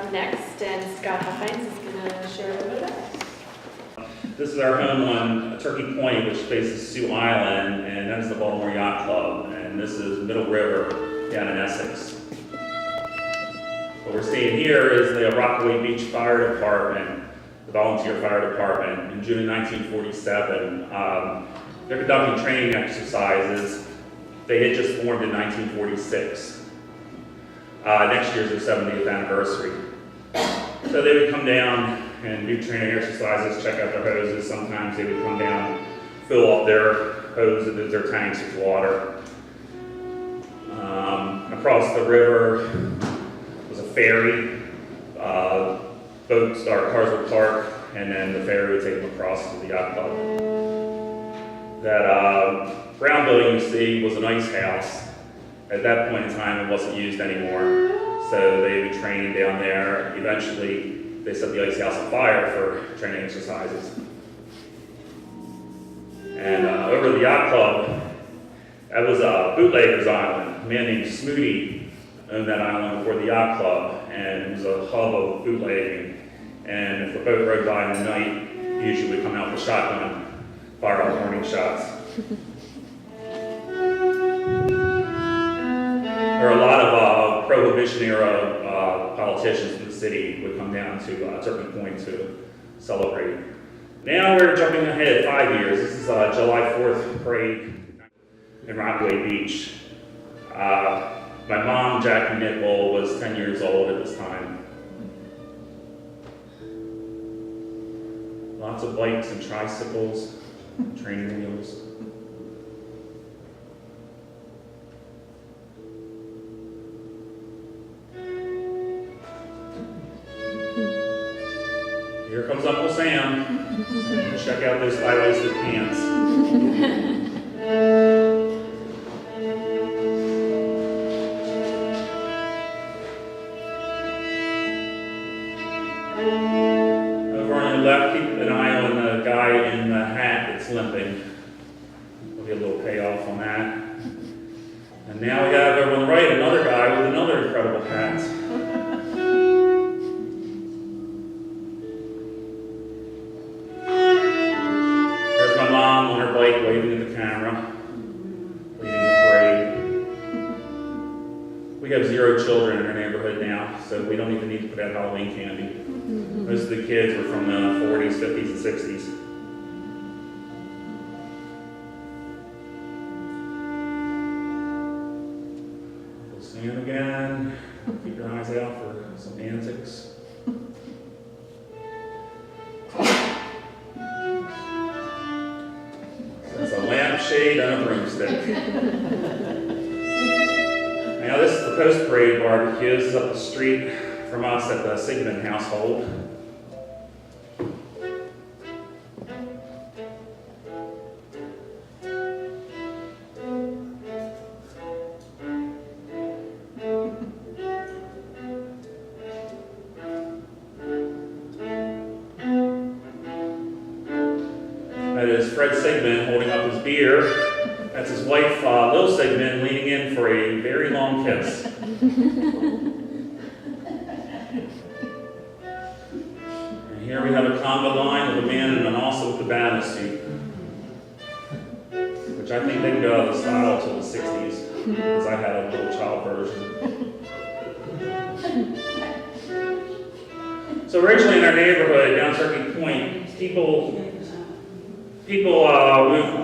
up next, and Scott Huffines is going to share a little bit about it. This is our home on Turkey Point, which faces Sioux Island, and that is the Baltimore Yacht Club, and this is Middle River down in Essex. What we're seeing here is the Rockaway Beach Fire Department, the volunteer fire department, in June of 1947. They're conducting training exercises. They had just formed in 1946. Next year's their 70th anniversary. So they would come down and do training exercises, check out their hoses. Sometimes they would come down, fill up their hoses, their tanks with water. Across the river was a ferry. Boats or cars would park, and then the ferry would take them across to the yacht club. That brown building you see was an ice house. At that point in time, it wasn't used anymore, so they would train down there. Eventually, they set the ice house on fire for training exercises. And over the yacht club, that was a bootlegger's island. A man named Md owned that island before the yacht club, and it was a hub of bootlegging. And if a boat rode by in the night, he usually would come out with a shotgun, fire off warning shots. There are a lot of Prohibition-era politicians in the city would come down to Turkey Point to celebrate. Now we're jumping ahead 5 years. This is July 4th parade in Rockaway Beach. My mom, Jackie Nickel, was 10 years old at this time. Lots of bikes and tricycles, training wheels. Here comes Uncle Sam. Check out those high-waisted pants. Over on your left, keep an eye on the guy in the hat that's limping. There'll be a little payoff on that. And now we have over on the right another guy with another incredible hat. Waving at the camera, leading the parade. We have 0 children in our neighborhood now, so we don't even need to put out Halloween candy. Most of the kids were from the 40s, 50s, and 60s. We'll see him again. Keep your eyes out for some antics. It's a lampshade and a broomstick. Now this is the post-parade barbecue. This is up the street from us at the Sigmund household. That is Fred Sigmund holding up his beer. That's his wife, Lil Sigmund, leaning in for a very long kiss. And here we have a conga line of a man in an awesome cabana suit, which I think didn't go out of the style till the 60s, because I had a little child version. So originally in our neighborhood, down Turkey Point, people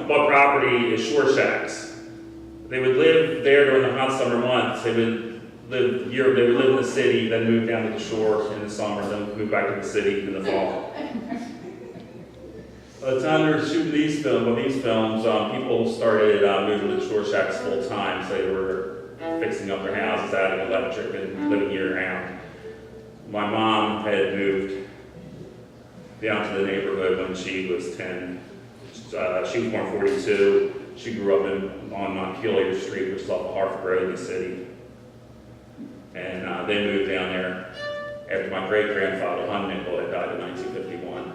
bought property as shore shacks. They would live there during the hot summer months. They would live in the city, then move down to the shore in the summer, then move back to the city in the fall. By the time they were shooting these films, people started moving to the shore shacks full time. So they were fixing up their houses, adding electric, and living year round. My mom had moved down to the neighborhood when she was 10. She was born in 42. She grew up on Keeler Street, which is off of Hartford Road in the city. And they moved down there after my great-grandfather, Hun Nickel, had died in 1951.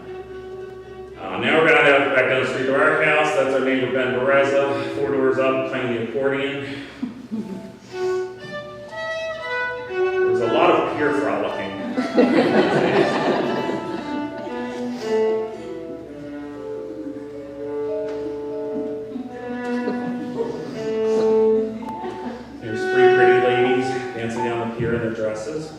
Now we're going to head back down the street to our house. That's our neighbor, Ben Bereza, 4 doors up, playing the accordion. There's a lot of pier frolicking. Here's three pretty ladies dancing down the pier in their dresses.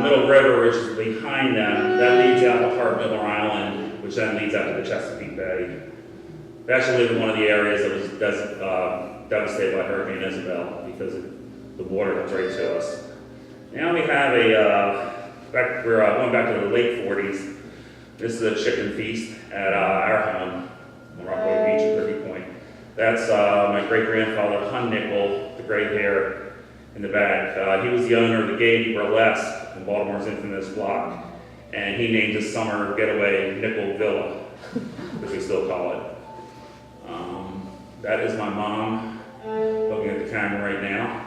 Middle River, which is behind them, that leads out to Hart Miller Island, which then leads out to the Chesapeake Bay. We actually live in one of the areas that was devastated by Hurricane Isabel because the water comes right to us. Now we have we're going back to the late 40s. This is a chicken feast at our home on Rockaway Beach at 30 Point. That's my great-grandfather, Hun Nickel, the gray hair in the back. He was the owner of the Gaiety Burlesque in Baltimore's infamous block, and he named his summer getaway Nickel Villa, as we still call it. That is my mom looking at the camera right now.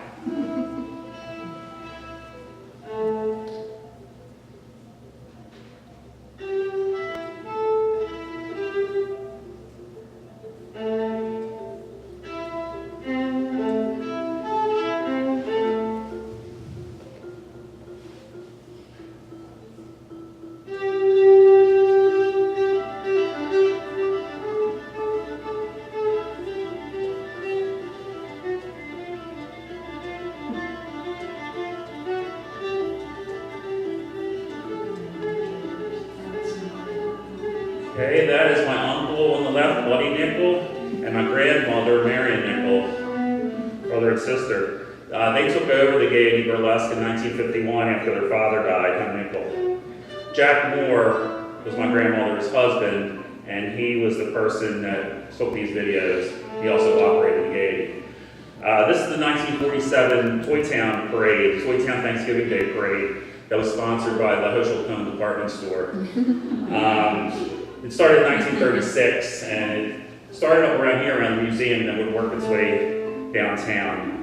Okay, that is my uncle on the left, Buddy Nickel, and my grandmother, Marion Nickel, brother and sister. They took over the Gaiety Burlesque in 1951 after their father died, Hun Nickel. Jack Moore was my grandmother's husband, and he was the person that took these videos. He also operated the Gaiety. This is the 1947 Toy Town Parade, Toy Town Thanksgiving Day Parade, that was sponsored by the Hochul Department Store. It started in 1936, and it started up around here around the museum, and then would work its way downtown.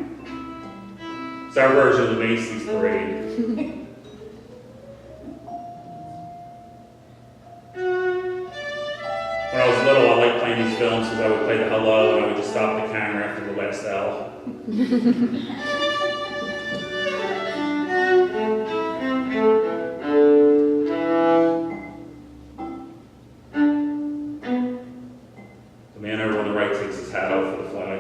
It's our version of the Macy's Parade. When I was little, I liked playing these films because I would play the hello, and I would just stop the camera after the last L. The man over on the right takes his hat off for the flag.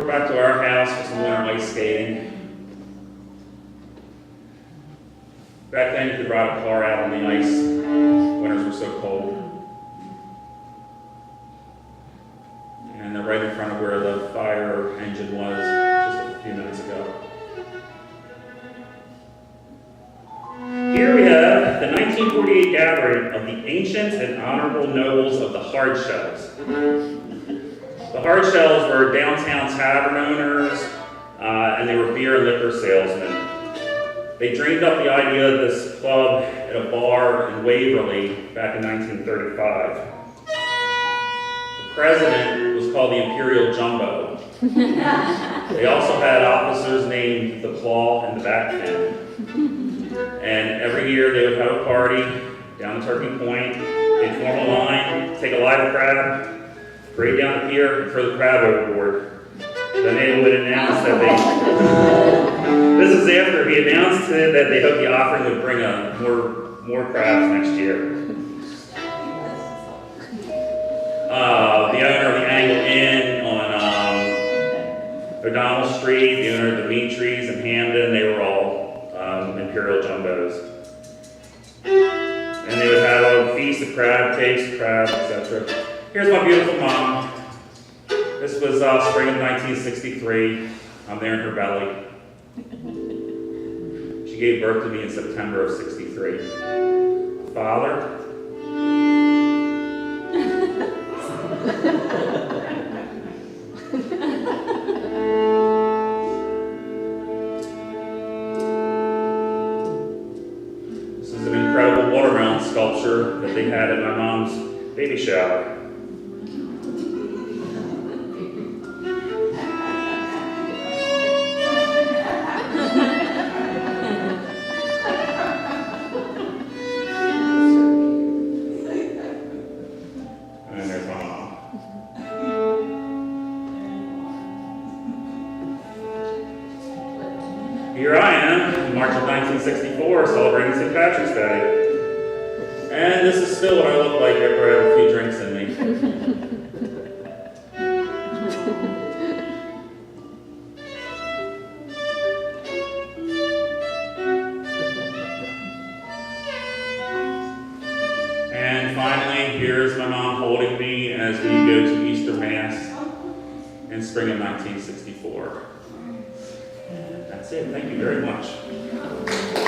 Back to our house for some winter ice skating. Back then you could ride a car out on the ice. Winters were so cold. And they're right in front of where the fire engine was just a few minutes ago. Here we have the 1948 gathering of the ancient and honorable nobles of the Hardshells. The Hardshells were downtown tavern owners, and they were beer and liquor salesmen. They dreamed up the idea of this club at a bar in Waverly back in 1935. The president was called the Imperial Jumbo. They also had officers named the Claw and the Backfin. And every year they would have a party down at Turkey Point. They'd form a line, take a live crab, parade down the pier, and throw the crab overboard. Then they would announce that this is after he announced that they hoped the offering would bring more crabs next year. The owner of the Angle Inn on O'Donnell Street, the owner of the Dimitri's in Hamden, they were all Imperial Jumbos. And they would have a feast of crab cakes, crabs, etc. Here's my beautiful mom. This was spring of 1963. I'm there in her belly. She gave birth to me in September of 63. Father. watermelon sculpture that they had at my mom's baby shower. And there's my mom. Here I am, in March of 1964, celebrating St. Patrick's Day. And this is still what I look like after I have a few drinks in me. And finally, here's my mom holding me as we go to Easter Mass in spring of 1964. That's it. Thank you very much.